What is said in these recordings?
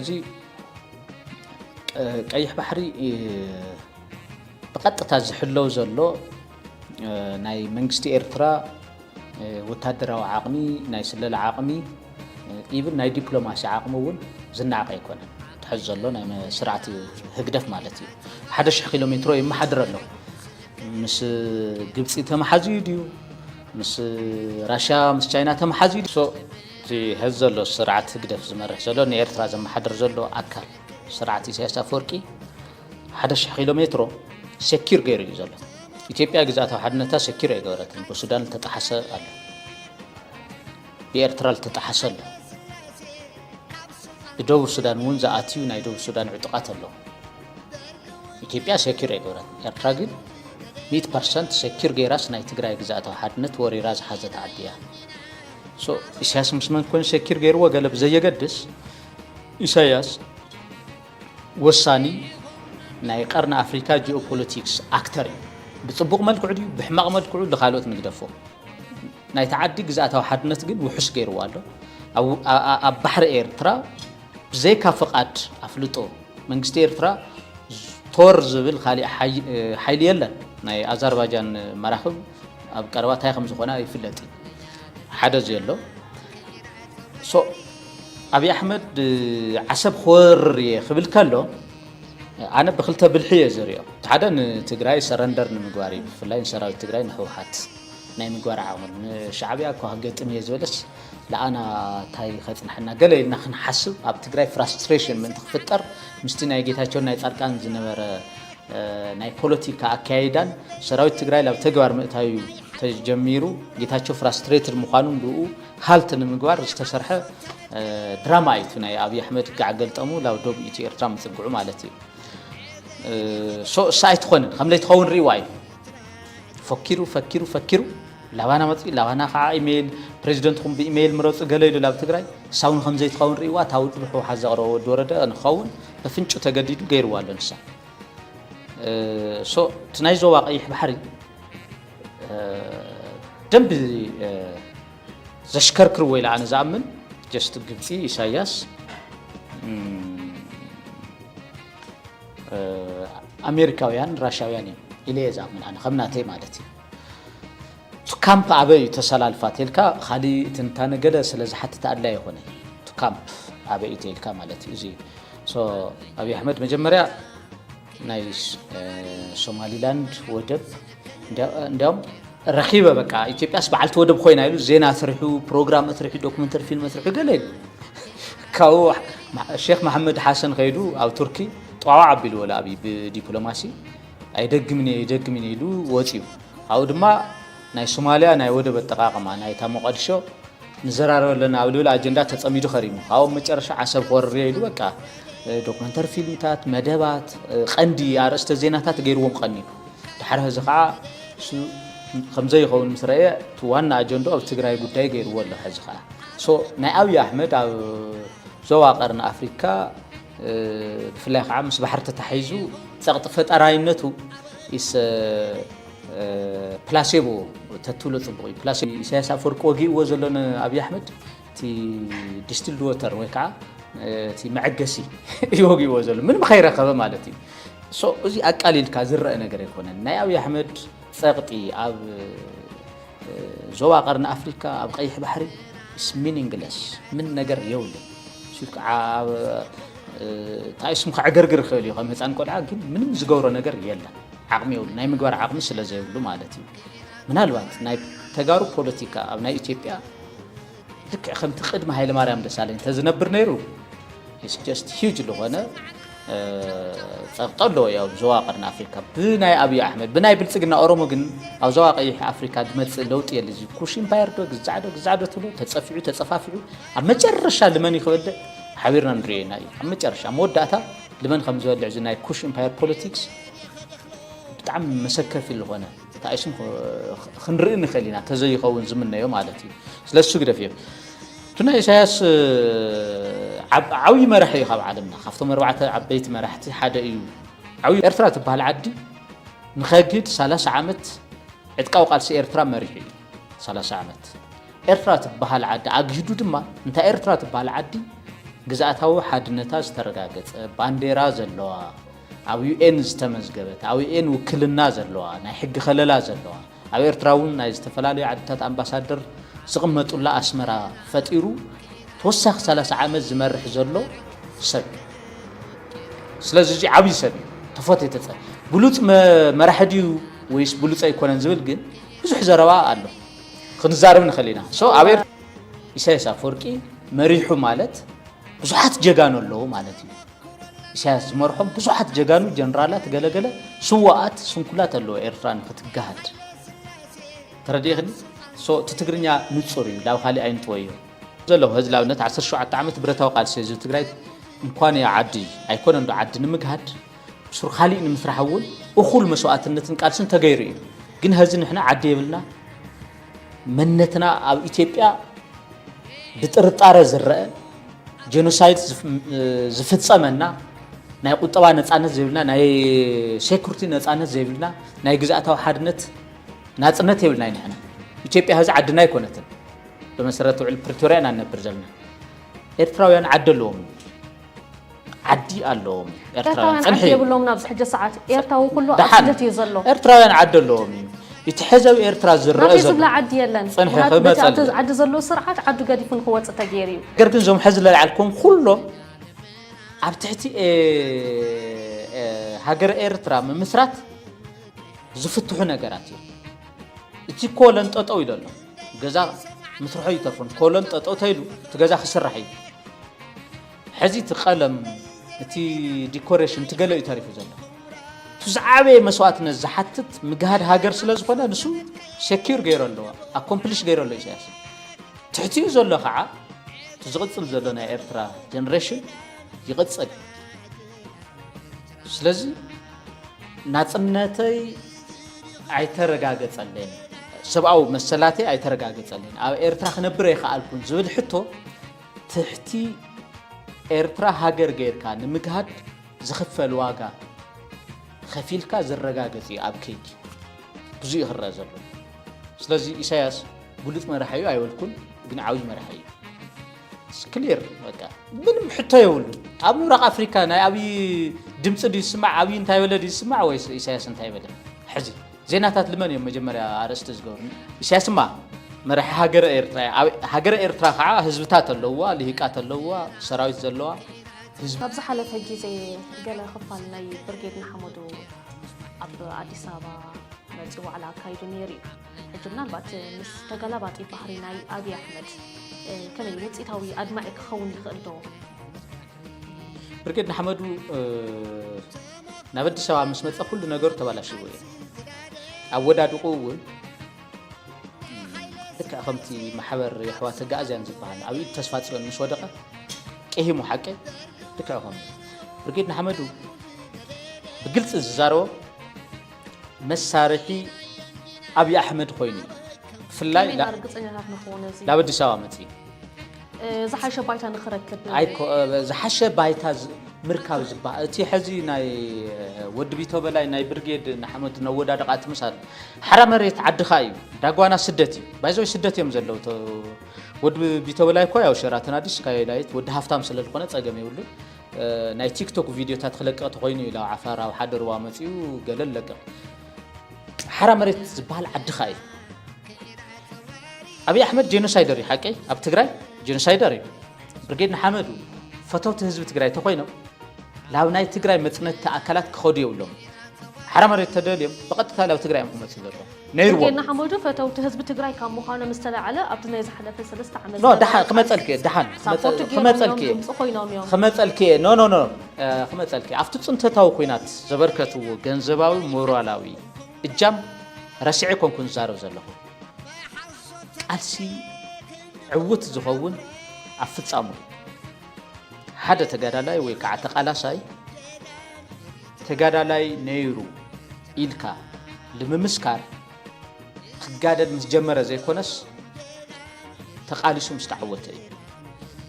ስለዚህ ቀይሕ ባሕሪ بقطة زحلو زلو ناي منجستي إرترا وتهدروا عقمي ناي سلل عقمي even ناي دبلوماسي عقمون زنا عقي يكون تحزلو ناي سرعة هقدف مالتي 11 كيلومتر يما حدر له مس جبسي تم حزيديو مس راشا مس تشاينا تم حزيد سو تي هزلو سرعة هقدف زمرح زلو ناي إرترا زما حدر زلو أكل سرعة سياسة فوركي 11 كيلومتر سكير غير يزال إثيوبيا جزاتها حدنتها سكير يجورتن بسودان تتحسن الله بإرترال تتحسن بدو السودان ونزا أتيو نايدو السودان عتقات الله إثيوبيا سكير يجورتن إرتراجل 100% سكير غيراس نايتجرا جزاتها حدنت وري راز حزت عديا سو إسياس مسمن كون سكير غير وقلب زي جدس إسياس وصاني ناي قرن أفريقيا جيوبوليتيكس أكتر بتصبغ ملكو عدي بحماق ملكو عدي لخالوت نقدفو ناي تعدي جزاتها حدنت جن وحش غير والو أو بحر إيرترا زي كافقات أفلطو منجستي إيرترا تور زبل خالي حيل يلا ناي أذربيجان مراكب أب قروات هاي 5 خنا يفلتي حدث يلو سو أبي أحمد عسب خور يخبل كله أنا بخلتها بالحية زريو تحدن تجراي سرندر نمجواري فلاين سراوي تجراي نحوحات ناي مجوار عامل شعبي أكو هجت ميز ولس لا أنا تاي خايف نحنا قال إن خن حسب أب تجراي فرستريشن من تخفتر مستنا يجي تاجون ناي تركان زنبر ناي بوليتيكا أكيدان سراوي تجراي لو تجوار متاي تجميرو جيتاچو فرستريتر مخانون دو حالت نمجوار استشرحه درامايت ناي أبي أحمد قاعدلتمو لو دوب إتي إرتام تبعو مالتي سو سايت خونن خملي تخون رواي فكروا لو انا مطي لو انا خا ايميل بريزيدنت خم بايميل مرص غليل لاب تግራይ ساون خمزي تخون روا تاود لحو حزقرو ودورده نخون بفنچو تجديدو غيرواله نسا سو تنايزو واقيح بحري دنب زشكركر ويلا انا زامن جست ግብጺ ኢሳያስ أمريكاويان راشاويان إليه زمان أنا خمناتي مالتي تو كامب أبي تسلال فاتيلكا خالي تنتانا جلس لازم حتى تقلّي هنا تو كامب أبي تيلكا مالتي زي سو أبي أحمد مجمرة نايس سومالي لاند ودب ندم رخيبة بقى إثيوبيا بعلت ودب خوينا يلو زينة ترحو برنامج ترحو دوكيومنتري فيلم ترحو قليل كاو الشيخ محمد حسن خيدو أو تركي طواع بيلو ولا أبي بدبلوماسي يدقمني يلو واتيو أو دما ناي سوماليا ناي ودب التقاقم ناي تامقدشو نزرارو لنا أولو الأجندة تتصميدو خريمو أو مجرش عسب قرر يلو بقى دوكمنتر فيلمتات مدبات قندي أرست زيناتات غيروم قنينو دحره زقع خمزة يخون مسرائي توانا أجندو أو تقرأي قدائي غيرو والله حزقع سو ناي أبي أحمد أو زوا قرن أفريقيا في الآخر عمس بحر تتحيزو تغطفت أراينتو إس بلاسيبو تطولة طبقي بلاسيبو سياسة فرق وجي وزلنا أبي أحمد تي ديستيل ووتر ويكا تي معجسي يوجي وزل من بخير خبر مالتي سو زي أقليل كازر أنا قريب هنا ناي أبي أحمد ثقتي أب زوا قرن أفريقيا أب قيح بحري اسمين إنجلس من نجر يولد شوف تايسم خعجرجر خالي خم هتان كل عاقل من زجورة نجر يلا عقمي ولا نايم جوار عقمي سلا زي ولو مالتي من هالوقت نايم تجارب بوليتيكا أو نايم إثيوبيا لك خم تقدم هاي المريم دسالين تزنبر نيرو it's just huge لغنا طلوا يا زواقرنا أفريقيا بناي أبي أحمد بناي بلتقنا أورومو جن أو زواقي أفريقيا دمت لوط يلي زي كوشين بايردو جزعدو تلو تصفافيو أما جرشة لمن يخبده حبيرنا نرينا أما جرشة موداتها لمن خمسة اللي عزنا كوش إمباير بوليتيكس بتعم مسكر في اللغنا تايسم خنرين خلينا تزي قون زمننا يوم عادتي سلسو كده فيه تنا إساس عوي مرحي خاب عالمنا خفتو مربعة عبيت مرحتي حدا إيو عوي إرترا بهالعدي نخاجد 3 عامت عتقاو قال سي إرترا مريحي 3 عامت إرترا بهالعدي عجدو دما انت إرترا بهالعدي ግዛታዊ ሓድነታ ዝተረጋገጸ ባንዴራ ዘለዋ ኣብ ዩኤን ዝተመዝገበት ኣብ ዩኤን ውክልና ዘለዋ ናይ ሕጊ ከለላ ዘለዋ ኣብ ኤርትራውን ናይ ዝተፈላለዩ ዓድታት ኣምባሳደር ዝቕመጡላ ኣስመራ ፈጢሩ ተወሳኺ 30 ዓመት ዝመርሕ ዘሎ ሰብ ስለዚ እዚ ዓብይ ሰብ ተፈተተ ብሉጽ መራሕዲው ወይስ ብሉጽ ኣይኮነን ዝብል ግን ብዙሕ ዘረባ ኣሎ ክንዛረብ ንኸሊና ኣብ ኢሳያስ አፈወርቂ መሪሑ ማለት ብዙሓት ጀጋኑ ኣለዎ ማለት እዩ ኢሳያስ ዝመርሖም ብዙሓት ጀጋኑ ጀነራላት ገለገለ ስዋኣት ስንኩላት ኣለዎ ኤርትራ ንክትጋሃድ ተረዲእኽኒ ትግርኛ ንጹር እዩ ላብ ካሊ ኣይንጥወዮ ዘለዎ ህዝቢ ላብነት 17 ዓመት ብረታዊ ቃልሲ ህዝቢ ትግራይ እንኳን ዓዲ ኣይኮነ እንዶ ዓዲ ንምግሃድ ሱር ካሊእ ንምስራሕ እውን እኹል መስዋዕትነትን ቃልስን ተገይሩ እዩ ግን ህዚ ንሕና ዓዲ የብልና መንነትና ኣብ ኢትዮጵያ ብጥርጣረ ዝረአ ጄኖሳይድ ዝፍጸመና ናይ ቁጠባ ነፃነት ዘይብልና ናይ ሴኩሪቲ ነፃነት ዘይብልና ናይ ግዛእታዊ ሓድነት ናጽነት የብልና ንሕና ኢትዮጵያ ህዚ ዓድና ኣይኮነትን በመሰረቱ ዕል ፕሪቶሪያ ናነብር ዘለና ኤርትራውያን ዓዲ ኣለዎም ዓዲ ኣለዎም ኤርትራውያን ፅንሒ የብሎም ናብ ዝሕጀ ሰዓት ኤርትራዊ ኩሉ ኣስደት እዩ ዘሎ ኤርትራውያን ዓዲ ኣለዎም እዩ ይትሕዘብ ኤርትራ ዝረአ ዘሎ ዝብላ ዓዲ የለን ፅንሒ ክመፀል ዓዲ ዘሎ ስርዓት ዓዲ ገዲፉን ክወፅእ ተገይሩ እዩ ነገር ግን ዞም ሕዚ ለልዓልኩም ኩሎም ኣብ ትሕቲ ሃገር ኤርትራ ምምስራት ዝፍትሑ ነገራት እዩ እቲ ኮለን ጠጠው ኢሉ ኣሎ ገዛ ምስርሖ ይተርፎን ኮለን ጠጠው ተይሉ እቲ ገዛ ክስራሕ እዩ ሕዚ እቲ ቀለም እቲ ዲኮሬሽን ትገለ እዩ ተሪፉ ዘሎ ትዝዓበየ መስዋዕትነት ዝሓትት ምግሃድ ሃገር ስለ ዝኾነ ንሱ ሴኪር ገይሩ ኣለዋ ኣኮምፕሊሽ ገይሩ ኣሎ ኢሳያስ ትሕቲኡ ዘሎ ከዓ ዝቕፅል ዘሎ ናይ ኤርትራ ጀነሬሽን ይቕፅል ስለዚ ናጽነተይ ኣይተረጋገጸለን ሰብኣዊ መሰላተይ ኣይተረጋገጸለን ኣብ ኤርትራ ክነብር ይኽኣልኩን ዝብል ሕቶ ትሕቲ ኤርትራ ሃገር ጌርካ ንምግሃድ ዝኽፈል ዋጋ ከፊልካ ዝረጋገጽ ኣብ ከይዲ ብዙ ይኽረአ ዘሎ ስለዚ ኢሳያስ ብሉጽ መራሒ እዩ ኣይወልኩን ግን ዓብይ መራሒ እዩ ክሊር በቃ ምንም ሕቶ የብሉ ኣብ ምብራቕ ኣፍሪካ ናይ ኣብይ ድምፂ ዲ ይስማዕ ኣብይ እንታይ በለ ዲ ይስማዕ ወይስ ኢሳያስ እንታይ በለ ሕዚ ዜናታት ልመን እዮም መጀመርያ ኣርእስቲ ዝገብሩኒ ኢሳያስማ መራሒ ሃገረ ኤርትራ ከዓ ህዝብታት ኣለዋ ልሂቃት ኣለዋ ሰራዊት ዘለዋ ኣብ ዝሓለፈ ግዜ ገለ ክፋል ናይ ብርጌድ ንሓመዱ ኣብ ኣዲስ ኣበባ መፂ ዋዕላ ኣካይዱ ነይሩ እዩ ሕጂ ምናልባት ምስ ተገላባጢ ባህሪ ናይ ኣብይ ኣሕመድ ከመይ ውፅኢታዊ ኣድማዒ ክኸውን ይኽእል ዶ ብርጌድ ንሓመዱ ናብ ኣዲስ ኣበባ ምስ መፀ ኩሉ ነገሩ ተባላሽዎ እዩ ኣብ ወዳድቁ እውን ልክዕ ከምቲ ማሕበር የሕዋት ተጋእዝያን ዝበሃል ኣብ ኢድ ተስፋ ፅዮን ምስ ወደቐ ቀሂሙ ሓቂ ልክዕ ከም ብርጌድ ንሓመዱ ብግልፂ ዝዛረቦ መሳርሒ ኣብይ ኣሕመድ ኮይኑ ብፍላይ ናብ ኣዲስ ኣበባ መፂ ዝሓሸ ባይታ ንኽረክብ ዝሓሸ ባይታ ምርካብ ዝበሃል እቲ ሕዚ ናይ ወዲ ቢቶ በላይ ናይ ብርጌድ ንሓመድ ነወዳደቃት ምሳል ሓራ መሬት ዓድኻ እዩ ዳጓና ስደት እዩ ባይዞይ ስደት እዮም ዘለው ወዲ ቢቶ በላይ እኮ ያው ሸራተን አዲስ ካይላይት ወዲ ሃፍታም ስለ ዝኾነ ፀገም ይብሉ ናይ ቲክቶክ ቪዲዮታት ክለቀቕ ተኮይኑ ኢላ ዓፋር ኣብ ሓደ ሩባ መፂኡ ገለል ለቀቕ ሓራ መሬት ዝበሃል ዓድኻ እዩ ኣብይ ኣሕመድ ጄኖሳይደር እዩ ሓቂ ኣብ ትግራይ ጄኖሳይደር እዩ ብርጌድ ንሓመዱ ፈተውቲ ህዝቢ ትግራይ ተኮይኖም ላብ ናይ ትግራይ መፅነት ኣካላት ክኸዱ የብሎም ሓራ መሬት ተደልዮም ብቐጥታ ላብ ትግራይ ክመፁ ዘሎ ነይርዎ ብርጌድ ንሓመዱ ፈተውቲ ህዝቢ ትግራይ ካብ ምዃኑ ምስተላዕለ ኣብቲ ናይ ዝሓለፈ 3 ዓመት ኖ ዳሓን ክመፀልክ ድሓን ክመፀልክ ኖ ክመፀልክ ኣብቲ ፅንተታዊ ኩናት ዘበርከትዎ ገንዘባዊ ሞራላዊ እጃም ረሲዒ ኮንኩን ዛረብ ዘለኹ ቃልሲ ዕውት ዝኸውን ኣብ ፍጻሙ ሓደ ተጋዳላይ ወይ ከዓ ተቃላሳይ ተጋዳላይ ነይሩ ኢልካ ልምምስካር ክጋደል ምስ ጀመረ ዘይኮነስ ተቃሊሱ ምስ ተዓወተ እዩ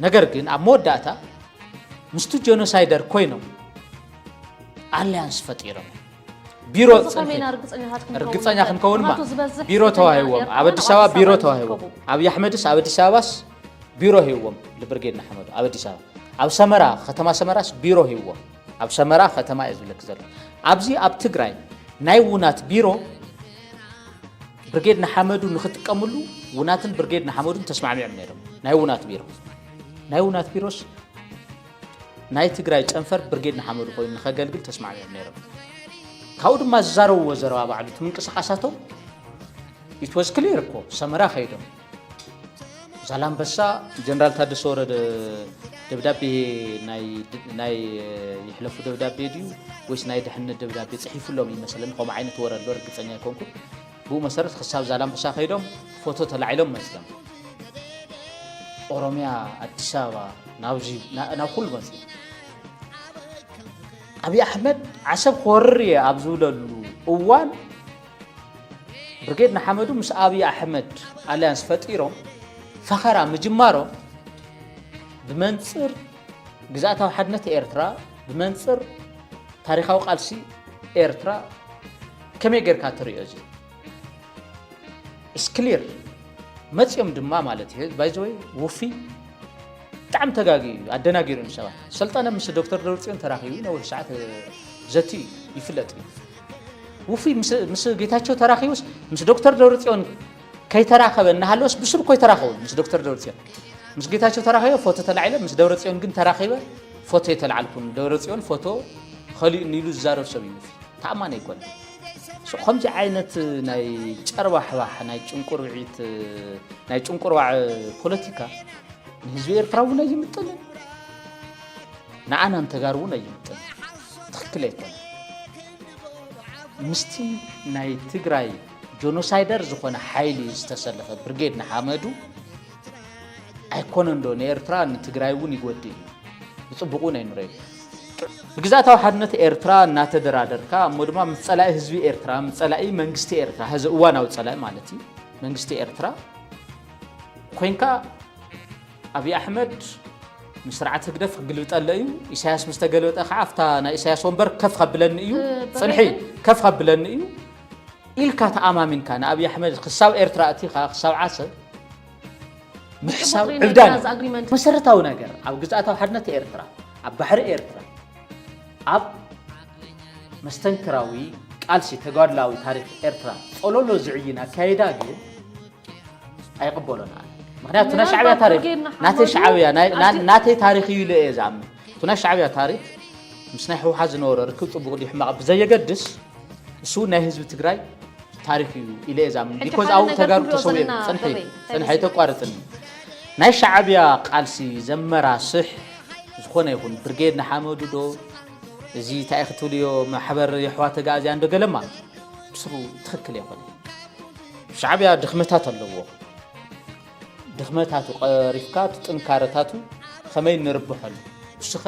ነገር ግን ኣብ መወዳእታ ምስቱ ጄኖሳይደር ኮይኖም ኣልያንስ ፈጢሮም ቢሮ እርግፀኛ ክንከውንማ ቢሮ ተዋሂቦም ኣብ ኣዲስ ኣበባ ቢሮ ተዋሂቦም ኣብይ ኣሕመድስ ኣብ ኣዲስ ኣበባስ ቢሮ ሂቦም ለብርጌድ ንሓመዱ ኣብ ኣዲስ ኣበባ ኣብ ሰመራ ከተማ ሰመራስ ቢሮ ሂዎ ኣብ ሰመራ ከተማ እዝብለክ ዘሎ ኣብዚ ኣብ ትግራይ ናይ ውናት ቢሮ ብርጌድ ንሓመዱ ንኽጥቀምሉ ውናትን ብርጌድ ንሓመዱን ተስማዕሚዖም ነይሮም ናይ ውናት ቢሮስ ናይ ትግራይ ጨንፈር ብርጌድ ንሓመዱ ኮይኑ ንኸገልግል ተስማዕሚዖም ነይሮም ካብኡ ድማ ዝዛረብዎ ዘረባ ባዕሉ ምንቅስቃሳቶም it was clear እኮ ሰመራ ኸይዶም ዛላምበሳ ጀነራል ታደሰ ወረደ ደብዳቤ ናይ ይሕለፉ ደብዳቤ ድዩ ወይስ ናይ ድሕነት ደብዳቤ ጽሒፉሎም ይመስለን ከም ዓይነት ወረዶ እርግጠኛ ይኮንኩ ብኡ መሰረት ክሳብ ዛላምበሳ ኸይዶም ፎቶ ተላዒሎም መስለም ኦሮሚያ አዲስ አበባ ናብ ኩሉ መጽእ አብይ አሕመድ ዓሰብ ኮርየ ኣብ ዝብለሉ እዋን ብርጌድ ንሓመዱ ምስ አብይ አሕመድ አሊያንስ ፈጢሮም ፈኸራ ምጅማሮ ብመንጽር ግዛእታዊ ሓድነት ኤርትራ ብመንጽር ታሪኻዊ ቃልሲ ኤርትራ ከመይ ጌርካ ትሪኦ እዚ is clear መጽኦም ድማ ማለት ይሄ ባይዘወይ ውፊ በጣም ተጋጊ አደናጊሩ ንሰባ ሰልጣነ ምስ ዶክተር ደብረጽዮን ተራኺቡ ነው ሰዓት ዘቲ ይፍለጥ ውፊ ምስ ጌታቸው ተራኺውስ ምስ ዶክተር ደብረጽዮን ከይተራኸበ እናሃለስ ብስሩ ኮይ ተራኸው ምስ ዶክተር ደብረጽዮን ምስ ጌታቸው ተራኺበ ፎቶ ተላዒለ ምስ ደብረጽዮን ግን ተራኺበ ፎቶ የተላዓልኩን ደብረጽዮን ፎቶ ኸሊ ንይሉ ዝዛረብ ሰብ እዩ ተኣማኒ ይኮን ከምዚ ዓይነት ናይ ጨርባ ሕባሕ ናይ ጭንቁርዒት ናይ ጭንቁርዋዕ ፖለቲካ ንህዝቢ ኤርትራ እውን ኣይምጥልን ንዓና እንተጋር እውን ኣይምጥልን ትክክል ኣይኮነ ምስቲ ናይ ትግራይ ጆኖሳይደር ዝኾነ ሓይሊ ዝተሰለፈ ብርጌድ ንሓመዱ ኣይኮነን ዶ ንኤርትራ ንትግራይ እውን ይጎዲ እዩ ብፅቡቅ እውን ኣይንሪኦ ብግዛእታዊ ሓድነት ኤርትራ እናተደራደርካ እሞ ድማ ምጸላኢ ህዝቢ ኤርትራ ምጸላኢ መንግስቲ ኤርትራ ህዚ እዋናዊ ጸላኢ ማለት እዩ መንግስቲ ኤርትራ ኮይንካ አብይ አሕመድ ምስራዓት ህግደፍ ግልብጠለ እዩ ኢሳያስ ምስተገልበጠ ከዓ afta ናይ ኢሳያስ ወንበር ከፍ ከብለኒ እዩ ጽንሒ ከፍ ከብለኒ እዩ ኢልካ ተኣማሚንካ ንአብይ አሕመድ ክሳብ ኤርትራ እቲኻ ክሳብ ዓሰብ ምሕሳብ ዕብዳን መሰረታዊ ነገር ኣብ ግዛእታዊ ሓድነት ኤርትራ ኣብ ባሕሪ ኤርትራ ኣብ መስተንክራዊ ቃልሲ ተጓድላዊ ታሪክ ኤርትራ ጸሎሎ ዝዕይና ካይዳ ግን ኣይቅበሎና ምክንያቱ ናይ ሻዕብያ ታሪክ ናተይ ሻዕብያ ናተይ ታሪክ እዩ ለየ ዝኣምን እቲ ናይ ሻዕብያ ታሪክ ምስ ናይ ሕወሓት ዝነበረ ርክብ ፅቡቅ ድዩ ሕማቕ ብዘየገድስ እሱ ናይ ህዝቢ ትግራይ ታሪክ እዩ ኢለየ ዝኣምን ቢኮዝ ኣብኡ ተጋሩ ተሰውየ ፅንሒ ኣይተቋርፅኒ ናይ ሻዕብያ ቃልሲ ዘመራስሕ ዝኾነ ይኹን ብርጌድ ንሓመዱ ዶ እዚ እንታይ ክትብልዮ ማሕበር የሕወሓት ተጋእዝያ እንዶ ገለማ ብስሩ ትክክል ይኾነ ሻዕብያ ድኽመታት ኣለዎ ድኽመታቱ ቀሪፍካ ጥንካረታቱ ከመይ ንርብሐሉ እስኸ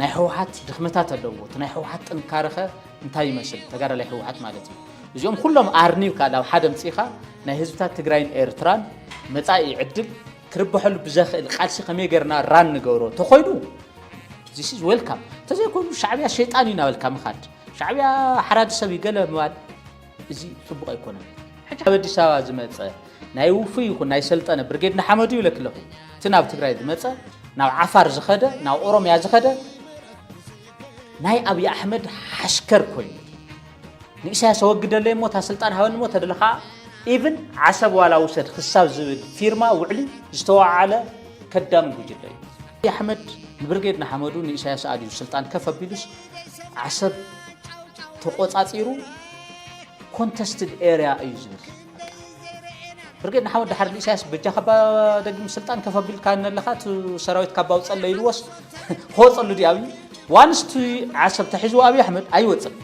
ናይ ሕወሓት ድኽመታት ኣለዎ ናይ ሕወሓት ጥንካረኸ እንታይ ይመስል ተጋዳላይ ሕወሓት ማለት እዩ እዚኦም ኩሎም ኣርኒብካ ናብ ሓደ ምጽኢኻ ናይ ህዝብታት ትግራይን ኤርትራን መጻኢ ዕድል ክርብሐሉ ብዘኽእል ቃልሲ ከመይ ጌርና ራን ንገብሮ ተኾይዱ this is welcome ተዘይኮኑ ሻዕብያ ሸይጣን እዩ ናበልካ ምኻድ ሻዕብያ ሓራዲ ሰብ ይገለ ምባል እዚ ጽቡቕ ኣይኮነን ሕጂ አዲስ አበባ ዝመጸ ናይ ውፉ ይኹን ናይ ሰልጠነ ብርጌድ ንሓመዱ ይለክለኹ እቲ ናብ ትግራይ ዝመጸ ናብ ዓፋር ዝኸደ ናብ ኦሮሚያ ዝኸደ ናይ አብይ አሕመድ ሓሽከር ኮይኑ ንኢሳያስ ወግደለይ ሞ ታ ስልጣን ሃበኒ ሞ ተደለኻ ኢቭን ዓሰብ ዋላ ውሰድ ክሳብ ዝብል ፊርማ ውዕሊ ዝተዋዓለ ከዳም ጉጅለ እዩ አብይ አሕመድ ንብርጌድ ንሓመዱ ንኢሳያስ ኣድዩ ስልጣን ከፍ ኣቢሉስ ዓሰብ ተቆጻጺሩ ኮንተስትድ ኤሪያ እዩ ዝብል ብርጌድ ንሓመዱ ድሓር ኢሳያስ በጃ ካባ ደግም ስልጣን ከፍ ኣቢልካ ነለኻ ሰራዊት ካባ ውፀለ ኢልዎስ ክወፀሉ ድዩ ኣብይ ዋንስቲ ዓሰብ ተሒዝዎ አብይ አሕመድ ኣይወፅን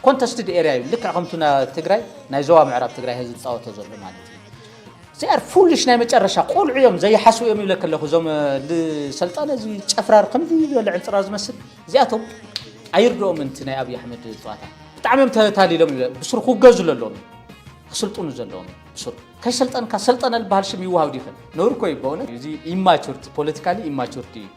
ኮንተስትድ ኤሪያ እዩ ልክዕ ከምቱና ትግራይ ናይ ዞባ ምዕራብ ትግራይ ህዝቢ ፃወቶ ዘሎ ማለት እዩ እዚኣር ፉሊሽ ናይ መጨረሻ ቆልዑ እዮም ዘይሓስቡ እዮም ይብለክ ኣለኹ እዞም ልሰልጣነ እዚ ጨፍራር ከምዚ ዝበለ ዕንፅራ ዝመስል እዚኣቶም ኣይርድኦም እንቲ ናይ አብይ አሕመድ ፀዋታ ብጣዕሚ እዮም ተታሊሎም ብስሩ ክገዙ ዘለዎም ክስልጡኑ ዘለዎም ብስሩ ከይሰልጠንካ ሰልጠነ ዝበሃል ሽም ይወሃብ ዲኽን ነውሩ ኮ ይበውነ እዚ ኢማቹርቲ ፖለቲካሊ ኢማቹርቲ እዩ